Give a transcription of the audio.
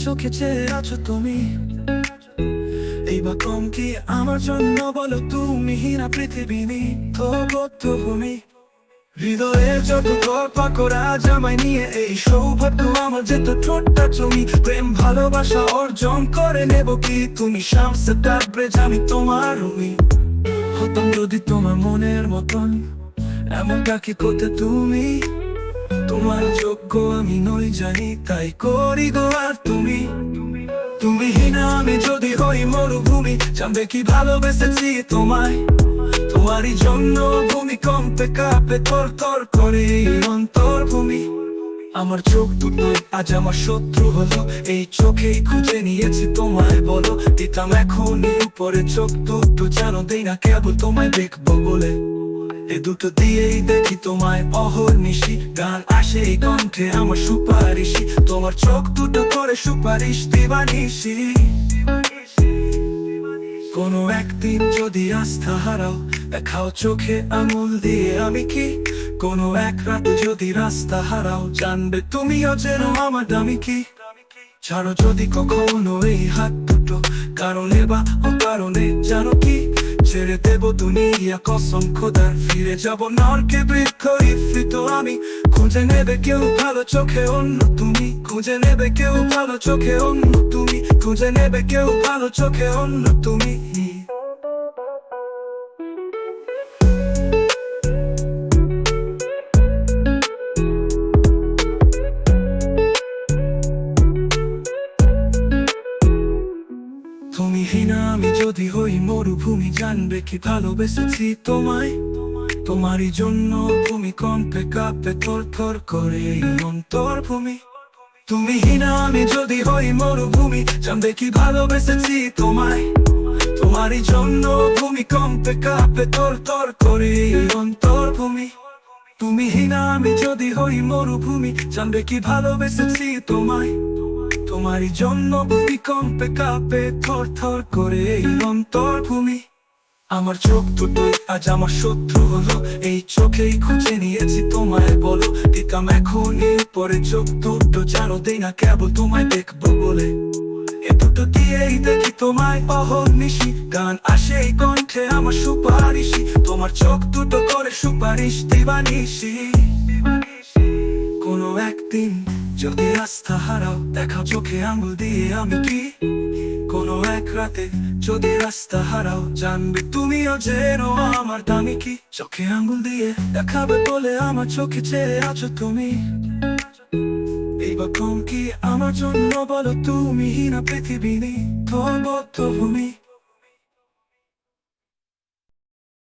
চোখে চেয়ে আছো তুমি। এই বা কম কি আমার জন্য বলো তুমি, হীনা পৃথিবী নিত্যবদ্ধভূমি। হৃদয়ের যত গল্প করা জামাই নিয়ে, এই সৌভাগ্য আমার যেত ঠোঁটটা তুমি। প্রেম ভালোবাসা অর্জন করে নেব কি তুমি, শামসে তাবরেজ আমি তোমার রুমি। হতাম যদি তোমার মনের মতন, এমনটা কি করতে তুমি। তোমার যোগ্য আমি নই জানি, তাই করি গো আর তুমি। তুমি হীনা আমি যদি হই মরুভূমি, জানবে কি ভালোবেসেছি তোমায়। তোমারই জন্য ভূমিকম্পে কাঁপে থর থর করে এই অন্তর্ভূমি। আমার চোখ দুটো আজ আমার শত্রু হলো, এই চোখেই খুঁজে নিয়েছি তোমায় বলো। দিতাম এখনই উপরে চোখ দুটো, যেন দেই না কেবল তোমায় দেখবো বলে। এ দুটো দিয়েই দেখি তোমায় অহর্নিশি, গান আসে এই কণ্ঠে আমার সুপারিশি। তোমার চোখ দুটো করে সুপারিশ দিবানিশি। কোনো একদিন যদি আস্থা হারাও, দেখাও চোখে আঙুল দিয়ে আমি কি। কোনো এক রাতে যদি রাস্তা হারাও, জানবে তুমিও যেন আমার দামি কি। ছাড়ো যদি কখনো এই হাত দুটো, কারণে বা অকারণে জানো কি। ছেড়ে দেব দুনিয়া কসম খোদার, ফিরে যাব নরকে বৃক্ষ ইফৃত আমি। খুঁজে নেবে কেউ ভালো চোখে অন্য তুমি, খুঁজে নেবে কেউ ভালো চোখে অন্য তুমি, খুঁজে নেবে কেউ ভালো চোখে অন্য তুমি। তুমি হীনা আমি যদি হই মরুভূমি, জানবে কি ভালোবেসেছি তোমায়। তোমারই জন্য ভূমিকম্পে কাঁপে থর থর করে এই অন্তর্ভূমি। তুমি হীনা আমি যদি হই মরুভূমি, জানবে কি ভালোবেসেছি তোমায়। তোমারই জন্য ভূমিকম্পে কাঁপে থর থর করে এই অন্তর্ভূমি। তুমি হীনা আমি যদি হই মরুভূমি, জানবে কি ভালোবেসেছি তোমায়। তোমারই জন্য ভূমিকম্পে কাঁপে থর থর করে এই অন্তর্ভূমি। আমার চোখ দুটো আজ আমার শত্রু হলো, এই চোখেই খুঁজে নিয়েছি তোমায় বলো। দিতাম এখনই পরে চোখ দুটো, যেন দেই না কেবল তোমায় দেখবো বলে। এ দুটো দিয়েই দেখি তোমায় অহর্নিশি, গান আসে এই কণ্ঠে আমার সুপারিশি। তোমার চোখ দুটো করে সুপারিশ দিবানিশি। কোনো একদিন যদি রাস্তা হারাও, দেখাও চোখে আঙুল দিয়ে আমি কি। কোনো এক রাতে যদি রাস্তা হারাও, জানবে তুমিও যেন আমার দামি কি। চোখে আঙুল দিয়ে দেখাবে বলে আমার চোখে চেয়ে আছো তুমি। এই বা কম কি আমার জন্য বলো তুমি, হীনা পৃথিবী নিত্যবদ্ধভূমি।